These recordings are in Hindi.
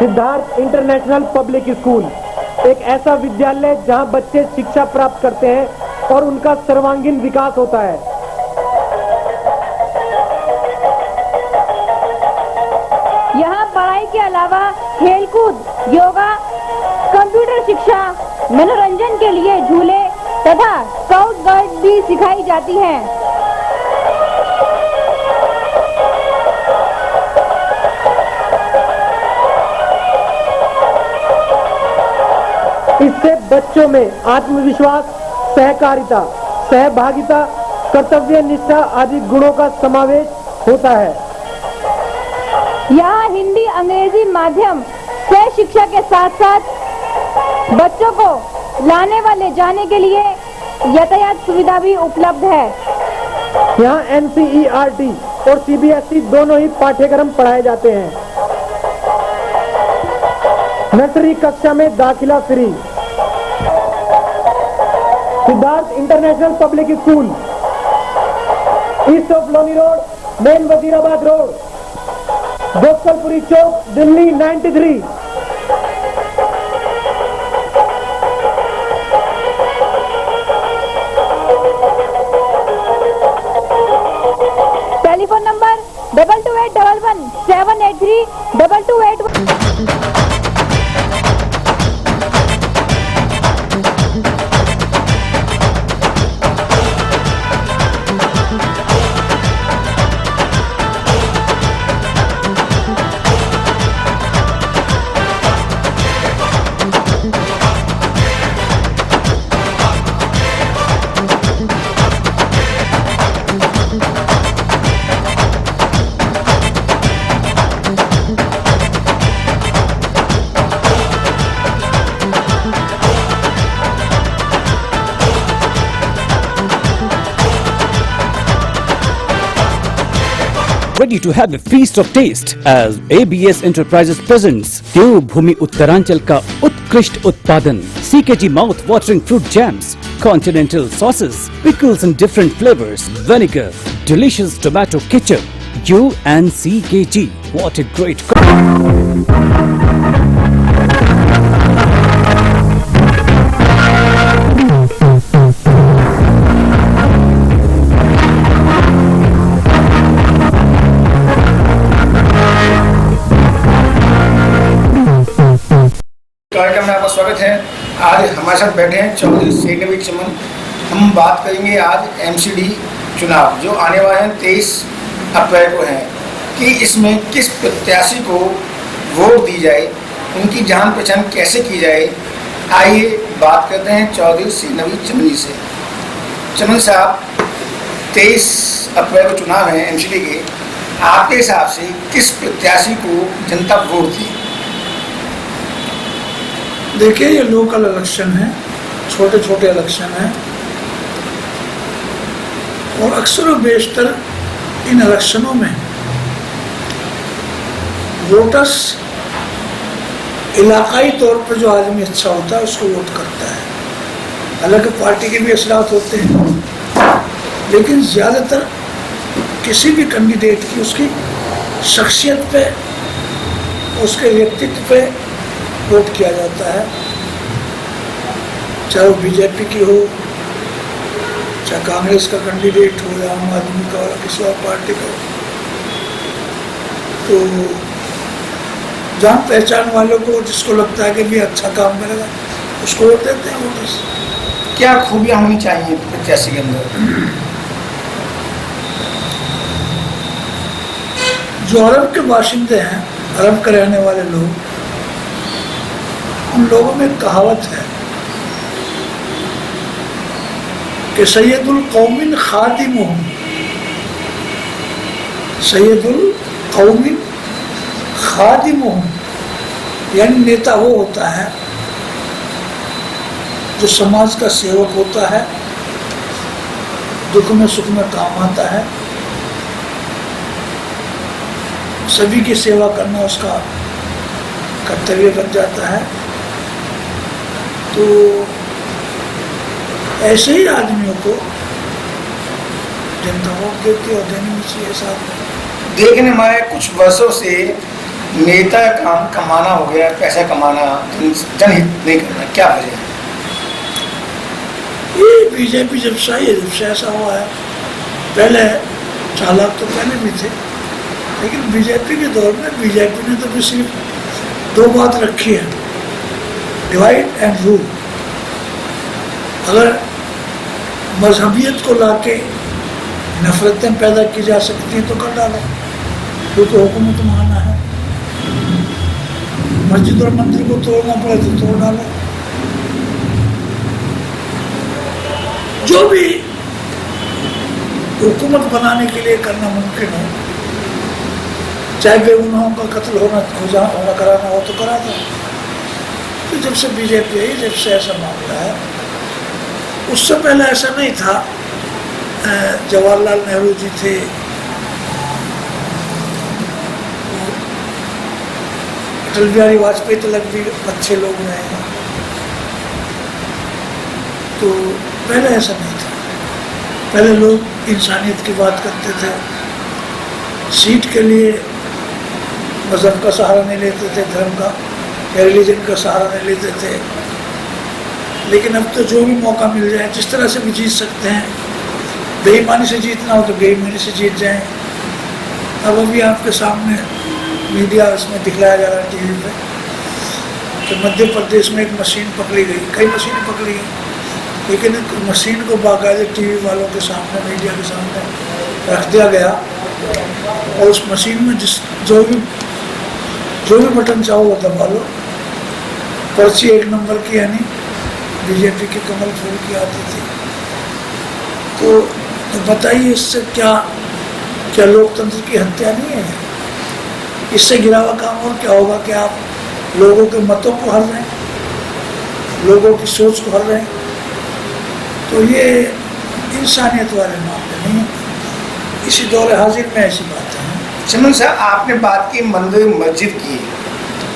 सिद्धार्थ इंटरनेशनल पब्लिक स्कूल एक ऐसा विद्यालय जहां बच्चे शिक्षा प्राप्त करते हैं और उनका सर्वांगीण विकास होता है। यहाँ पढ़ाई के अलावा खेलकूद, योगा, कंप्यूटर शिक्षा, मनोरंजन के लिए झूले तथा स्काउट गाइड भी सिखाई जाती हैं। इससे बच्चों में आत्मविश्वास, सहकारिता, सहभागिता, कर्तव्य निष्ठा आदि गुणों का समावेश होता है। यहाँ हिंदी, अंग्रेजी माध्यम सह शिक्षा के साथ साथ बच्चों को लाने व ले जाने के लिए यातायात सुविधा भी उपलब्ध है। यहाँ NCERT और CBSE दोनों ही पाठ्यक्रम पढ़ाए जाते हैं। नर्सरी कक्षा में दाखिला free. Siddharth international public school, east of Loni road, main Wazirabad road, Gopalpuri Chowk, Delhi 93। Telephone number 2281 783 2281। Ready to have a feast of taste as ABS Enterprises presents देवभूमि उत्तरांचल का उत्कृष्ट उत्पादन CKG mouth watering fruit jams, continental sauces, pickles in different flavors, vinegar, delicious tomato ketchup. You and CKG, what a great कार्यक्रम में आपका स्वागत है। आज हमारे साथ बैठे हैं चौधरी श्रीनवी चमन। हम बात करेंगे आज MCD चुनाव जो आने वाले हैं 23 अप्रैल को हैं कि इसमें किस प्रत्याशी को वोट दी जाए, उनकी जान पहचान कैसे की जाए। आइए बात करते हैं चौधरी श्रीनवी चमन से। चमन साहब, 23 अप्रैल को चुनाव हैं MCD के, आपके हिसाब से किस प्रत्याशी को जनता वोट दी? देखिए, ये लोकल इलेक्शन है, छोटे छोटे इलेक्शन हैं और अक्सर और बेशतर इन इलेक्शनों में वोटर्स इलाकाई तौर पर जो आदमी अच्छा होता है उसको वोट करता है। हालांकि पार्टी के भी असरात होते हैं, लेकिन ज़्यादातर किसी भी कैंडिडेट की उसकी शख्सियत पे, उसके व्यक्तित्व पे वोट किया जाता है। चाहे वो बीजेपी की हो, चाहे कांग्रेस का कैंडिडेट हो, या आम आदमी का या किसी और पार्टी का हो, तो जान पहचान वालों को जिसको लगता है कि भी अच्छा काम करेगा उसको वोट देते हैं वोटर्स। क्या खूबियाँ होनी चाहिए प्रत्याशी के अंदर? जो अरब के बाशिंदे हैं, अरब के रहने वाले लोग, उन लोगों में एक कहावत है कि सैयदुल कौमिन खादिमुहुम, सैयदुल कौमिन खादिमुहुम, यानी नेता वो होता है जो समाज का सेवक होता है, दुख में सुख में काम आता है, सभी की सेवा करना उसका कर्तव्य बन जाता है। तो ऐसे ही आदमियों को जनता वोट देती और देनी चाहिए। साथ में देखने में कुछ वर्षों से नेता का काम कमाना हो गया, पैसा कमाना, जनहित नहीं करना, क्या वजह है? ये बीजेपी जब से आई है, जब से ऐसा हुआ है। पहले चालाक तो पहले भी थे, लेकिन बीजेपी के दौर में बीजेपी ने तो भी सिर्फ दो बात रखी है, डिवाइड एंड रूल। अगर मजहबियत को लाके नफरतें पैदा की जा सकती हैं तो कर डालो, क्योंकि हुकूमत माना है। मस्जिद और मंदिर को तोड़ना पड़े तो तोड़ डालो। जो भी हुकूमत बनाने के लिए करना मुमकिन हो, चाहे बेगुनाहों का कत्ल होना कराना हो तो करा दो। तो जब से बीजेपी आई, जब से ऐसा मामला है, उससे पहले ऐसा नहीं था। जवाहरलाल नेहरू जी थे, अटल बिहारी वाजपेयी तक भी अच्छे लोग रहे हैं, तो पहले ऐसा नहीं था। पहले लोग इंसानियत की बात करते थे, सीट के लिए मजहब का सहारा नहीं लेते थे, धर्म का या रिलीजन का सहारा नहीं लेते थे। लेकिन अब तो जो भी मौका मिल जाए, जिस तरह से भी जीत सकते हैं, बेईमानी से जीतना हो तो बेईमानी से जीत जाएं। अब अभी आपके सामने मीडिया इसमें दिखलाया जा रहा है टीवी पे कि मध्य प्रदेश में एक मशीन पकड़ी गई, कई मशीनें पकड़ी गई, लेकिन एक मशीन को बाकायदे टीवी वालों के सामने, मीडिया के सामने रख दिया गया और उस मशीन में जो भी बटन चाहो वो दबा लो। पर्ची 1 नंबर की, यानी बीजेपी की कमल फूल की आती थी। तो बताइए इससे क्या लोकतंत्र की हत्या नहीं है? इससे गिरा हुआ काम और क्या होगा कि आप लोगों के मतों को हर रहे हैं, लोगों की सोच को हर रहे हैं। तो ये इंसानियत वाले मामले नहीं है। इसी दौर हाजिर में ऐसी बात है। चमन साहब, आपने बात की मंदिर मस्जिद की।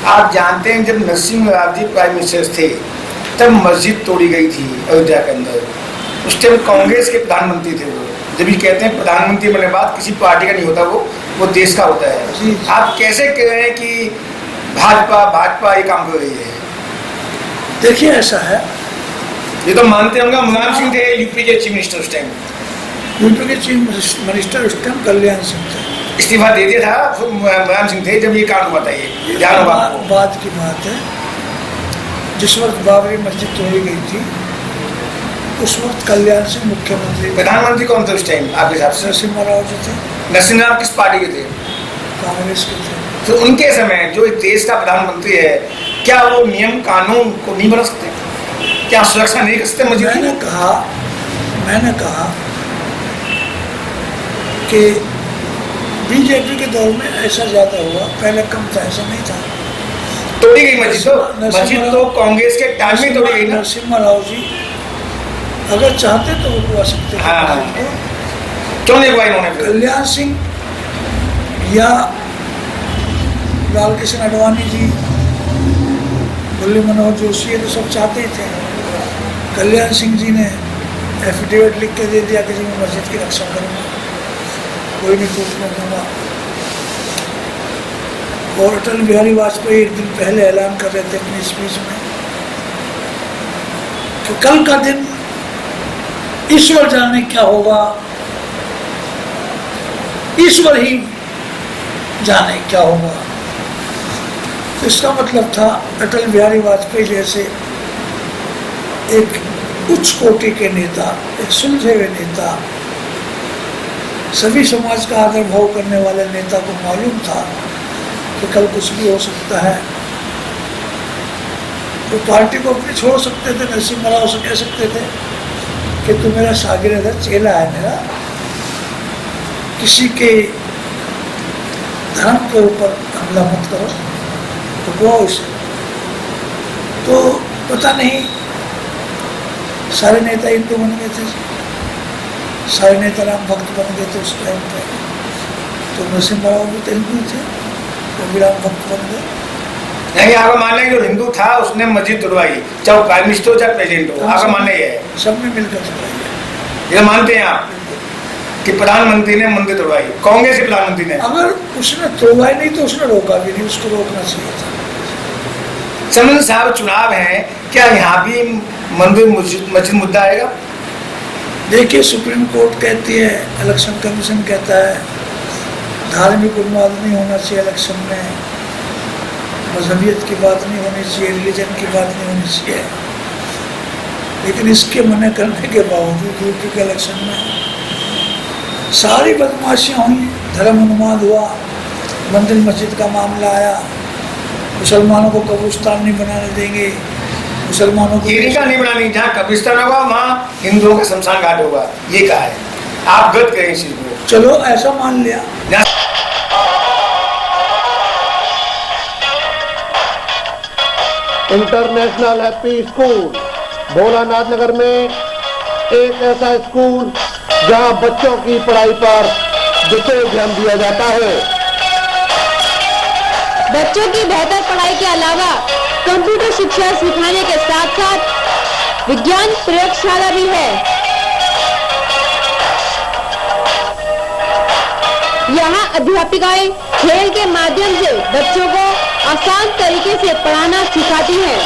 आप जानते हैं जब नरसिंह राव जी प्राइम मिनिस्टर थे तब मस्जिद तोड़ी गई थी अयोध्या के अंदर। उस टाइम कांग्रेस के प्रधानमंत्री थे वो। जब ये कहते हैं प्रधानमंत्री बनने बाद किसी पार्टी का नहीं होता, वो देश का होता है। आप कैसे कह रहे हैं कि भाजपा ये काम कर रही है? देखिए ऐसा है, ये तो मानते होंगे मुलायम सिंह थे यूपी के चीफ मिनिस्टर उस टाइम। यूपी के चीफ मिनिस्टर उस टाइम कल्याण सिंह थे। इस्तीफा दे दिया था, फिर मुलायम सिंह थे जब ये कांड हुआ था। ये ध्यान होगा आपको। बाद की बात है, जिस वक्त बाबरी मस्जिद तोड़ी गई थी उस वक्त कल्याण सिंह मुख्यमंत्री। प्रधानमंत्री कौन थे उस टाइम आपके हिसाब से? नरसिम्हा राव जी थे। नरसिम्हा राव किस पार्टी के थे? कांग्रेस के थे। तो उनके समय जो इस देश का प्रधानमंत्री है, क्या वो नियम कानून को नहीं बरत सकते? क्या सुरक्षा नहीं कर सकते मस्जिद? मैंने कहा कि बीजेपी के दौर में ऐसा ज्यादा हुआ, पहले कम था, ऐसा नहीं था। तोड़ी गई मस्जिद तो कांग्रेस के टाइम में तोड़ी गई। नरसिम्हा राव जी अगर चाहते तो वो करवा सकते थे। हाँ। क्यों नहीं हुआ इन्होंने? कल्याण सिंह या लाल कृष्ण आडवाणी जी, मुरली मनोहर जोशी, ये तो सब चाहते ही थे। कल्याण सिंह जी ने एफिडेविट लिख के दे दिया कि जी मैं मस्जिद की रक्षा करूँगा, कोई नहीं टूटने दूंगा। और अटल बिहारी वाजपेयी एक दिन पहले ऐलान कर रहे थे अपनी स्पीच में कि कल का दिन ईश्वर जाने क्या होगा, ईश्वर ही जाने क्या होगा। तो इसका मतलब था अटल बिहारी वाजपेयी जैसे एक उच्च कोटि के नेता, एक सुलझे हुए नेता, सभी समाज का आदर भाव करने वाले नेता को मालूम था कि कल कुछ भी हो सकता है। तो पार्टी को अपनी छोड़ सकते थे, नरसिम्हा राव से कह सकते थे कि तू मेरा शागिर्द है, चेला है मेरा, किसी के धर्म के ऊपर हमला मत करो, तो हुआ उसे। तो पता नहीं सारे नेता हिंदू बन गए थे, सारे नेता राम भक्त बन गए थे उस टाइम पे। तो नरसिम्हा राव भी तो हिंदू थे, वो भी राम भक्त बन गए। नहीं, आपका मानना है जो हिंदू था उसने मस्जिद तोड़वाई, चाहे वो प्राइम मिनिस्टर हो चाहे प्रेसिडेंट हो, आपका मानना ये है? सब में मिलकर तोड़वाई, ये मानते हैं आप? कि प्रधानमंत्री ने मंदिर तोड़वाई, कांग्रेस के प्रधानमंत्री ने। अगर उसने तोड़वाई नहीं तो उसने रोका भी नहीं, उसको रोकना चाहिए था। चमन साहब चुनाव है, क्या यहाँ भी मंदिर मस्जिद मुद्दा आएगा? देखिए, सुप्रीम कोर्ट कहती है, इलेक्शन कमीशन कहता है धार्मिक उन्माद नहीं होना चाहिए इलेक्शन में, मजहबियत की बात नहीं होनी चाहिए, रिलीजन की बात नहीं होनी चाहिए। लेकिन इसके मना करने के बावजूद यूपी के इलेक्शन में सारी बदमाशियाँ हुई, धर्म उन्माद हुआ, मंदिर मस्जिद का मामला आया, मुसलमानों को कब्रिस्तान नहीं बनाने देंगे, मुसलमानों को नहीं बनानी, जहाँ कब्रिस्तान होगा वहाँ हिंदुओं का शमशान घाट होगा, ये कहा है। आप गलत करें इस चीज को। चलो ऐसा मान लिया। इंटरनेशनल हैप्पी स्कूल भोलानाथ नगर में एक ऐसा स्कूल जहां बच्चों की पढ़ाई पर विशेष ध्यान दिया जाता है। बच्चों की बेहतर पढ़ाई के अलावा कंप्यूटर शिक्षा सिखाने के साथ साथ विज्ञान प्रयोगशाला भी है। यहाँ अध्यापिकाएं खेल के माध्यम से बच्चों को आसान तरीके से पढ़ाना सिखाती हैं।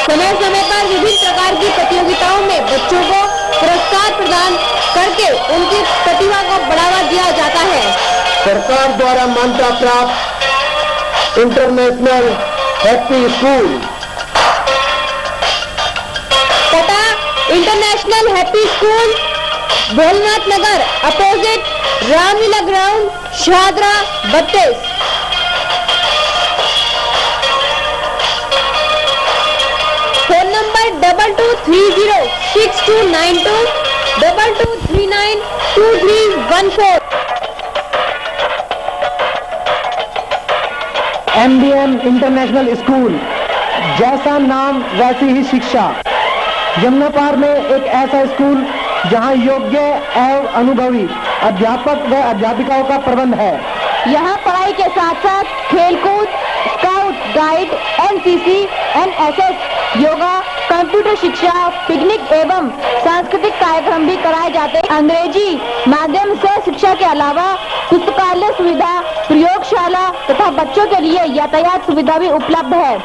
समय समय पर विभिन्न प्रकार की प्रतियोगिताओं में बच्चों को पुरस्कार प्रदान करके उनकी प्रतिभा को बढ़ावा दिया जाता है। सरकार द्वारा मान्यता प्राप्त इंटरनेशनल हैप्पी स्कूल पता international happy school, Bholanath Nagar, opposite Ramlila ground, Shahdara 32। Phone number 22306292 22392314। MDM international school, जैसा नाम वैसी ही शिक्षा। यमुनापार में एक ऐसा स्कूल जहां योग्य एवं अनुभवी अध्यापक व अध्यापिकाओं का प्रबंध है। यहाँ पढ़ाई के साथ साथ खेलकूद, scout guide, NCC, NSS, yoga, computer शिक्षा, पिकनिक एवं सांस्कृतिक कार्यक्रम भी कराए जाते हैं। अंग्रेजी माध्यम से शिक्षा के अलावा पुस्तकालय सुविधा, प्रयोगशाला तथा बच्चों के लिए यातायात सुविधा भी उपलब्ध है।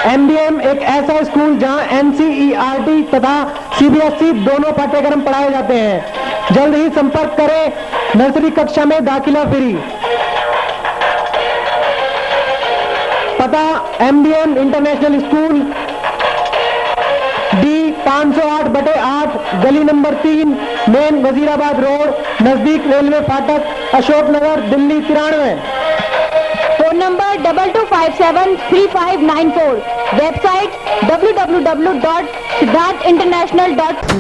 MDM एक ऐसा स्कूल जहां NCERT तथा CBSE दोनों पाठ्यक्रम पढ़ाए जाते हैं। जल्द ही संपर्क करें, नर्सरी कक्षा में दाखिला फ्री। पता MDM इंटरनेशनल स्कूल, D 508/8, गली नंबर 3, मेन वजीराबाद रोड, नजदीक रेलवे फाटक, Ashok Nagar, Delhi 93। Phone number 22573594। Website www.siddharthinternational.com।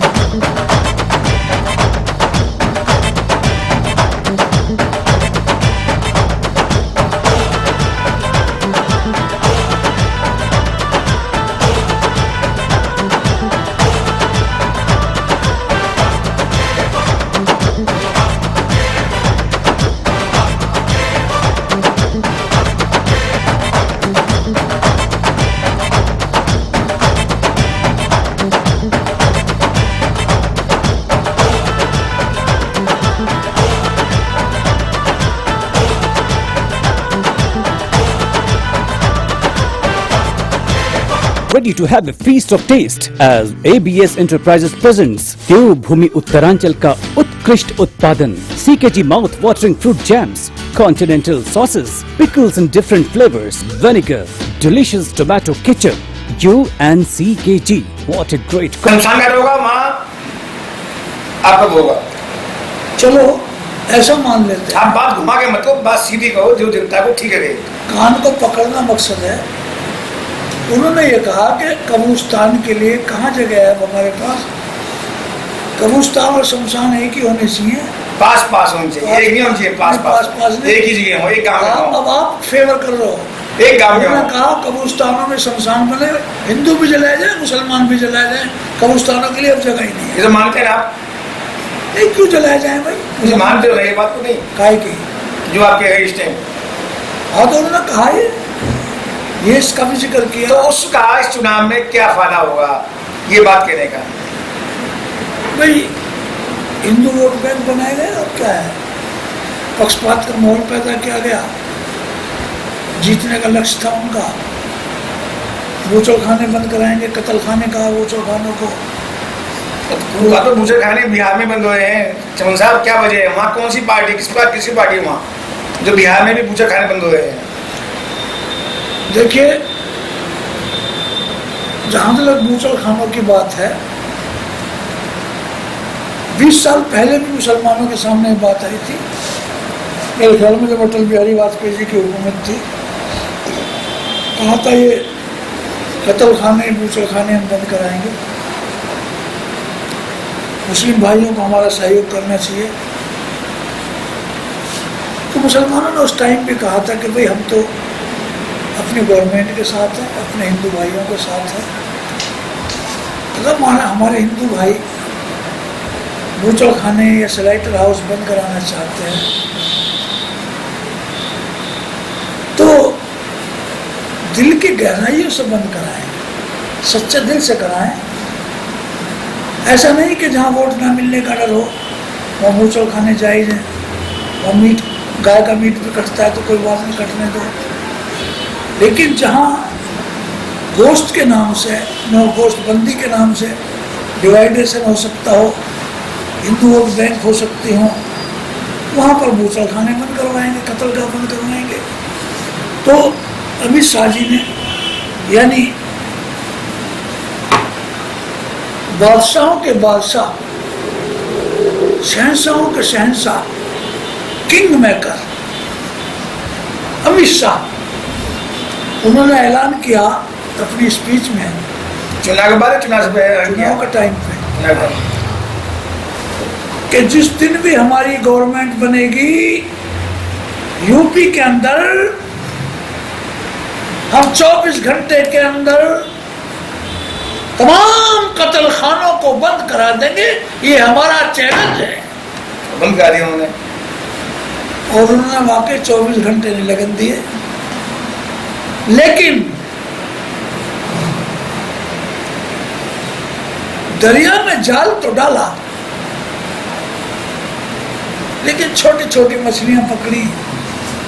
Ready to have a feast of taste as ABS Enterprises presents देवभूमि उत्तरांचल का उत्कृष्ट उत्पादन CKG mouth watering fruit jams, continental sauces, pickles in different flavors, vinegar, delicious tomato ketchup, U and CKG. What a great शमशान घाट होगा वहाँ आपका होगा। चलो ऐसा मान लेते हैं। आप बात घुमा के मतलब बात सीधी कहो जो जनता को ठीक है। कान को पकड़ना मकसद है। उन्होंने ये कहा कि कब्रिस्तान के लिए कहाँ जगह है हमारे पास। कब्रिस्तान और शमशान एक ही होने चाहिए, पास पास होनी चाहिए, एक नहीं होनी चाहिए, पास पास एक ही जगह हो, एक गाँव में हो। अब आप फेवर कर रहे हो। एक गाँव में उन्होंने कहा कब्रिस्तानों में शमशान बने, हिंदू भी जलाए जाए, मुसलमान भी जलाए जाए, कब्रिस्तानों के लिए अब जगह ही नहीं है। ये तो मानते हैं आप? नहीं, क्यों जलाए जाए भाई? मुझे मानते हो ये बात को? नहीं काहे की जो आपके है इस टाइम। हाँ तो उन्होंने कहा ये ये इसका भी जिक्र तो किया। उसका इस चुनाव में क्या फायदा होगा, ये बात कहने का। भाई हिंदू वोट बैंक बनाए गए और क्या है, पक्षपात का माहौल पैदा किया गया, जीतने का लक्ष्य था उनका। बूचड़ खाने बंद कराएंगे, कत्ल खाने कहा बूचड़ खानों को। तो बूचड़ खाने बिहार में बंद हो रहे हैं चमन साहब, क्या वजह है? वहाँ कौन सी पार्टी, किसकी पार्टी है वहाँ जो बिहार में भी बूचड़ खाने बंद हो रहे हैं? देखिए, जहां तक बूचड़ खानों की बात है, 20 साल पहले भी मुसलमानों के सामने ये बात आई थी। मेरे ख्याल में जब अटल बिहारी वाजपेयी जी की हुकूमत थी, कहा था ये कत्ल खाने, बूचड़ खाने हम बंद कराएंगे, मुस्लिम भाइयों को हमारा सहयोग करना चाहिए। तो मुसलमानों ने उस टाइम पे कहा था कि भाई हम तो अपनी गवर्नमेंट के साथ हैं, अपने हिंदू भाइयों के साथ हैं। अगर हमारे हिंदू भाई बूचड़ खाने या स्लाइटर हाउस बंद कराना चाहते हैं तो दिल की गहराइयों से बंद कराएं, सच्चे दिल से कराएं। ऐसा नहीं कि जहाँ वोट ना मिलने का डर हो वहाँ बूचड़ खाने जायज़ है, वहाँ मीट, गाय का मीट भी कटता है तो कोई बात नहीं, कटने दो। लेकिन जहाँ गोश्त के नाम से, नो गोश्त बंदी के नाम से डिवाइडेशन हो सकता हो, हिंदू वोट बैंक हो सकती हो, वहाँ पर बूचड़ खाने बंद करवाएंगे, कत्ल का बंद करवाएंगे। तो अमित शाह जी ने, यानी बादशाहों के बादशाह, शहंशाहों के शहंशाह, किंग मेकर अमित शाह, उन्होंने ऐलान किया अपनी स्पीच में, चुनाव के बाद, चुनाव के टाइम पे, कि जिस दिन भी हमारी गवर्नमेंट बनेगी यूपी के अंदर हम 24 घंटे के अंदर तमाम कत्ल खानों को बंद करा देंगे, ये हमारा चैलेंज है। बंद कर दिया उन्होंने, और उन्होंने वाकई 24 घंटे नहीं लगन दिए। लेकिन दरिया में जाल तो डाला, लेकिन छोटी छोटी मछलियां पकड़ी,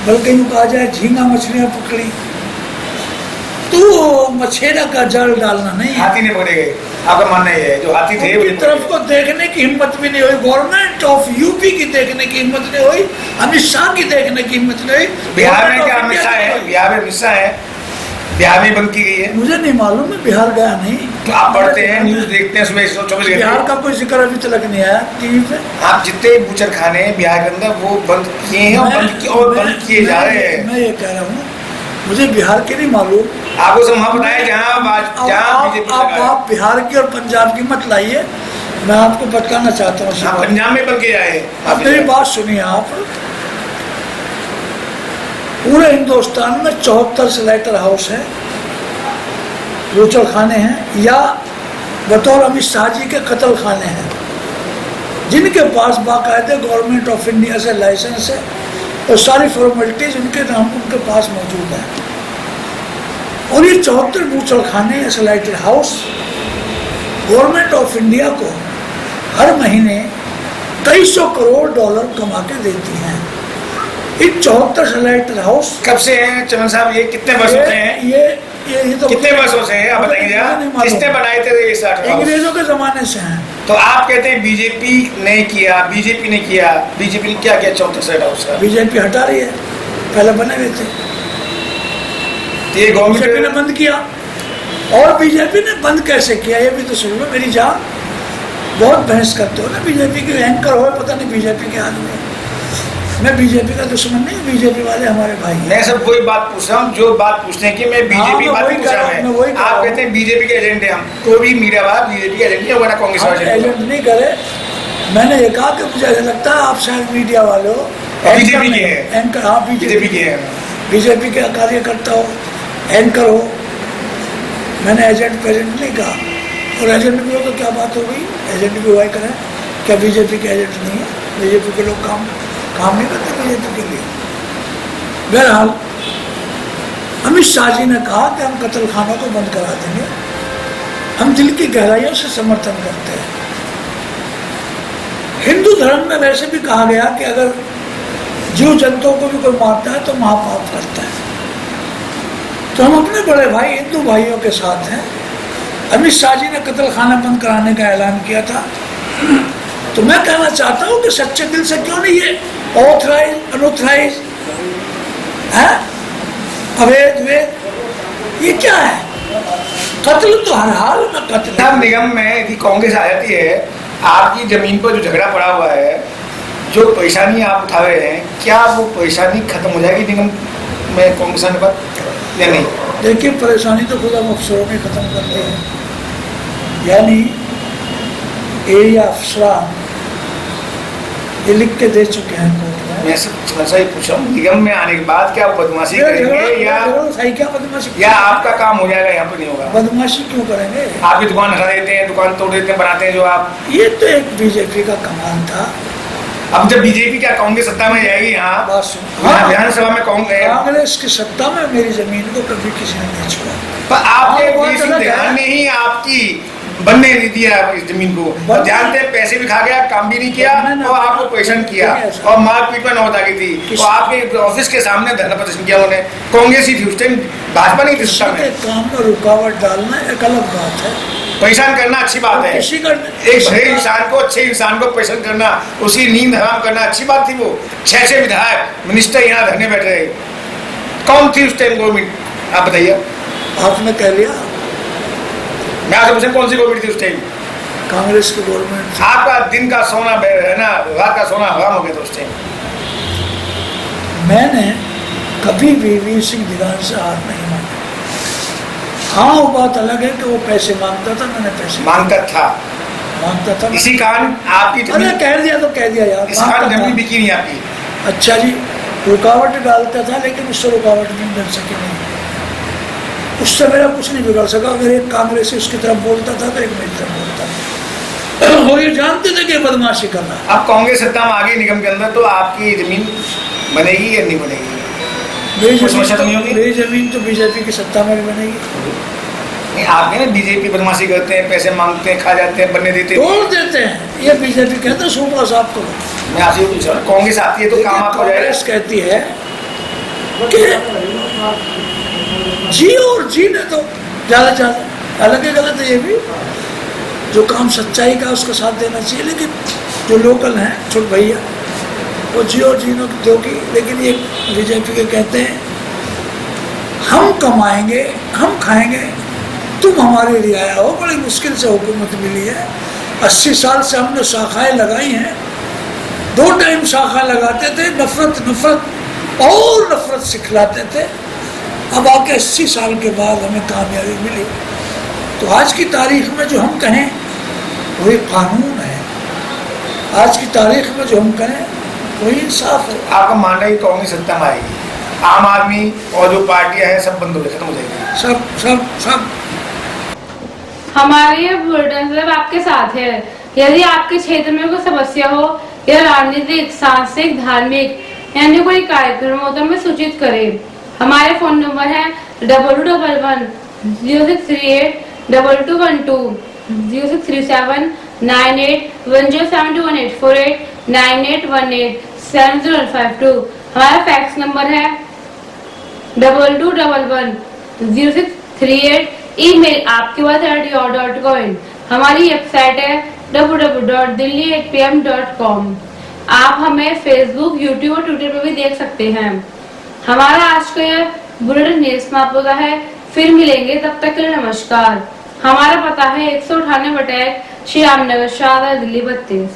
बल्कि यूं कहा जाए झींगा मछलियां पकड़ी। तो मछेरा का जाल डालना नहीं है। हाथी नहीं पकड़े गए, आपका मानना ये है? जो हाथी थे उनकी तरफ को देखने की हिम्मत भी नहीं हुई, गवर्नमेंट ऑफ यूपी की देखने की हिम्मत नहीं हुई, अमित शाह की देखने की हिम्मत नहीं हुई। बिहार में क्या अमित शाह है? बिहार में अमित शाह है, बिहार में बंद की गई है। मुझे नहीं मालूम, मैं बिहार गया नहीं। तो आप पढ़ते हैं, न्यूज देखते हैं सुबह 24 घंटे। बिहार का कोई जिक्र अभी तक नहीं आया टीवी पे। आप जितने बूचड़ खाने बिहार के अंदर वो बंद किए हैं और बंद किए जा रहे हैं। मैं ये कह रहा हूँ, मुझे बिहार के नहीं मालूम। आपको सब वहाँ बताया जहाँ बीजेपी आप बिहार की और पंजाब की मत लाइए, मैं आपको बताना चाहता हूँ। पंजाब में बन के जाए। अब मेरी बात सुनिए आप, पूरे हिंदुस्तान में 74 स्लाइटर हाउस है, बूचड़ खाने हैं, या बतौर अमित शाह जी के कत्ल खाने हैं, जिनके पास बाकायदे गवर्नमेंट ऑफ इंडिया से लाइसेंस है और सारी फॉर्मेलिटीज उनके नाम उनके पास मौजूद है। और ये 74 बूचड़ खाने, स्लाइटर हाउस गवर्नमेंट ऑफ इंडिया को हर महीने $250 करोड़ कमा के देती हैं। इन 74 स्लाइटर हाउस कब से हैं चमन साहब? ये कितने वर्षों से हैं? ये तो कितने वर्षों से हैं आप बताइए? किसने बनाए थे ये स्लाइटर हाउस? अंग्रेजों के जमाने से हैं। तो आप कहते हैं बीजेपी ने किया, बीजेपी ने किया, बीजेपी ने क्या किया 74 स्लाइटर हाउस का? बीजेपी हटा रही है, पहले बने हुए थे, ये बीजेपी ने बंद किया। और बीजेपी ने बंद कैसे किया ये भी तो सुन लो मेरी जान। बहुत बहस करते हो ना, बीजेपी के एंकर हो, पता नहीं बीजेपी के आदमी। मैं बीजेपी का दुश्मन नहीं, बीजेपी वाले हमारे भाई। मैं सब वही बात पूछ रहा हूँ जो बात पूछने की, मैं बीजेपी बात पूछ रहा हूँ। आप कहते हैं बीजेपी के एजेंट हैं हम, कोई भी मीडिया वाला बीजेपी के एजेंट नहीं होगा ना कांग्रेस वाले एजेंट नहीं करे। मैंने ये कहा कि मुझे ऐसा लगता है आप शायद मीडिया वाले हो, बीजेपी के हैं एंकर। हाँ, बीजेपी के हैं, बीजेपी के कार्यकर्ता हो, एंकर हो। मैंने एजेंट पेजेंट नहीं कहा, और एजेंट भी हो तो क्या बात हो गई, एजेंट भी हुआ करें, क्या बीजेपी के एजेंट नहीं है? बीजेपी के लोग काम नहीं करते बीजेपी के लिए। बहरहाल अमित शाह जी ने कहा कि हम कत्ल खानों को बंद करा देंगे। हम दिल की गहराइयों से समर्थन करते हैं। हिंदू धर्म में वैसे भी कहा गया कि अगर जीव जंतुओं को भी कोई मारता है तो महापाप करता है। तो हम अपने बड़े भाई हिंदू भाइयों के साथ हैं। अमित शाह जी ने कत्ल खाना बंद कराने का ऐलान किया था। तो मैं कहना चाहता हूँ कि सच्चे दिल से क्यों नहीं ये ऑथराइज अनऑथराइज है, अवैध वेद, ये क्या है? कत्ल तो हर हाल में कत्ल है। नगर निगम में यदि कांग्रेस आ जाती है, आपकी जमीन पर जो झगड़ा पड़ा हुआ है, जो परेशानी आप उठा रहे हैं, क्या वो परेशानी खत्म हो जाएगी निगम में कांग्रेस आने पर या नहीं? देखिए, परेशानी तो खुद हम अफसरों में खत्म करते हैं। यानी एरिया अफसरान ये लिख के दे चुके हैं कोर्ट में। मैं सही पूछा हूँ, निगम में आने के बाद क्या बदमाशी करेंगे या आपका काम हो जाएगा? यहाँ पर नहीं होगा। बदमाशी क्यों करेंगे? आपकी दुकान हटा देते हैं, दुकान तोड़ देते हैं, बनाते हैं जो आप। ये तो एक बीजेपी का कमाल था। अब जब बीजेपी क्या कांग्रेस सत्ता में जाएगी यहाँ विधानसभा में कांग्रेस की सत्ता में मेरी जमीन को कभी किसी ने नहीं छुआ। पर आपके ध्यान में ही आपकी बनने नहीं दिया इस जमीन को। जानते हैं पैसे भी खा गया, काम भी नहीं किया और आपको परेशान किया और मारपीट में नौबत आ गई थी। और आपके ऑफिस के सामने धरना प्रदर्शन किया उन्होंने। कांग्रेस ही थी उस टाइम, भाजपा नहीं थी सत्ता में। काम में रुकावट डालना एक अलग बात है। परेशान करना अच्छी बात है। एक बड़े इंसान को, अच्छे इंसान को परेशान करना, उसकी नींद हराम करना अच्छी बात थी। वो 6 विधायक मिनिस्टर यहाँ धरने बैठ रहे। कौन थी उस टाइम गवर्नमेंट? आप बताइए। आपने कह लिया। मैं आपसे पूछा कौन सी गवर्नमेंट थी उस टाइम? कांग्रेस की गवर्नमेंट। आपका दिन का सोना है ना, रात का सोना हराम हो गया था उस टाइम। मैंने कभी भी वीर सिंह दीवान से हार नहीं मांगा। हाँ, वो बात अलग है कि वो पैसे मांगता था, मैंने पैसे मांगता था। इसी कारण आपकी अरे कह दिया तो कह दिया यार। इस कारण जमीन बिकी नहीं आपकी। अच्छा जी, रुकावट डालता था लेकिन उससे रुकावट नहीं बन सकी। नहीं, उससे मेरा कुछ नहीं बिगड़ सका। अगर एक कांग्रेसी उसकी तरफ बोलता था तो एक मेरी तरफ बोलता था। वो ये जानते थे कि बदमाशी करना। अब कांग्रेस सत्ता में आ गई निगम के अंदर, तो आपकी जमीन बनेगी या नहीं बनेगी? मेरी जमीन तो बीजेपी की सत्ता में भी बनेगी। नहीं, आप ना बीजेपी बदमाशी करते हैं, पैसे मांगते हैं, खा जाते हैं, बनने देते हैं, तोड़ देते हैं। ये बीजेपी कहते हैं सूपा साहब को। मैं आपसे पूछ रहा हूँ, कांग्रेस आती है तो काम आपको हो जाएगा? कांग्रेस कहती है कि जी और जी ने तो ज्यादा हालांकि गलत है ये भी। जो काम सच्चाई का उसका साथ देना चाहिए, लेकिन जो लोकल हैं छोटे भैया वो जी और जी ने दोगी। लेकिन ये बीजेपी के कहते हैं हम कमाएंगे, हम खाएंगे, तुम हमारे लिए आया हो। बड़ी मुश्किल से हुकूमत मिली है। 80 साल से हमने शाखाएं लगाई हैं। 2 टाइम शाखा लगाते थे, नफरत और नफरत सिखलाते थे। अब आके 80 साल के बाद हमें कामयाबी मिली। तो आज की तारीख में जो हम कहें वो एक कानून है। आज की तारीख में जो हम कहें वो इंसाफ है। आपका मानना है कांग्रेस सत्ता में आएगी, आम आदमी और जो पार्टियां हैं सब बंद हो खत्म हो जाएगी? सब हमारे ये बुलेटिन मतलब आपके साथ है। यदि आपके क्षेत्र में कोई समस्या हो या राजनीतिक, सांस्कृतिक, धार्मिक यानी कोई कार्यक्रम हो तो हमें सूचित करें। हमारे फोन नंबर है 2211 0638 2212 0637 98 107218 48 9818 7052। हमारा फैक्स नंबर है 2211 0638। ईमेल आपkebaat@yahoo.com। हमारी वेबसाइट है www.delhi8pm.com। आप हमें फेसबुक, यूट्यूब और ट्विटर पर भी देख सकते हैं। हमारा आज का यह बुलेटिन समाप्त होता है। फिर मिलेंगे, तब तक के लिए नमस्कार। हमारा पता है 198 श्याम नगर, शाहबाद, दिल्ली 32।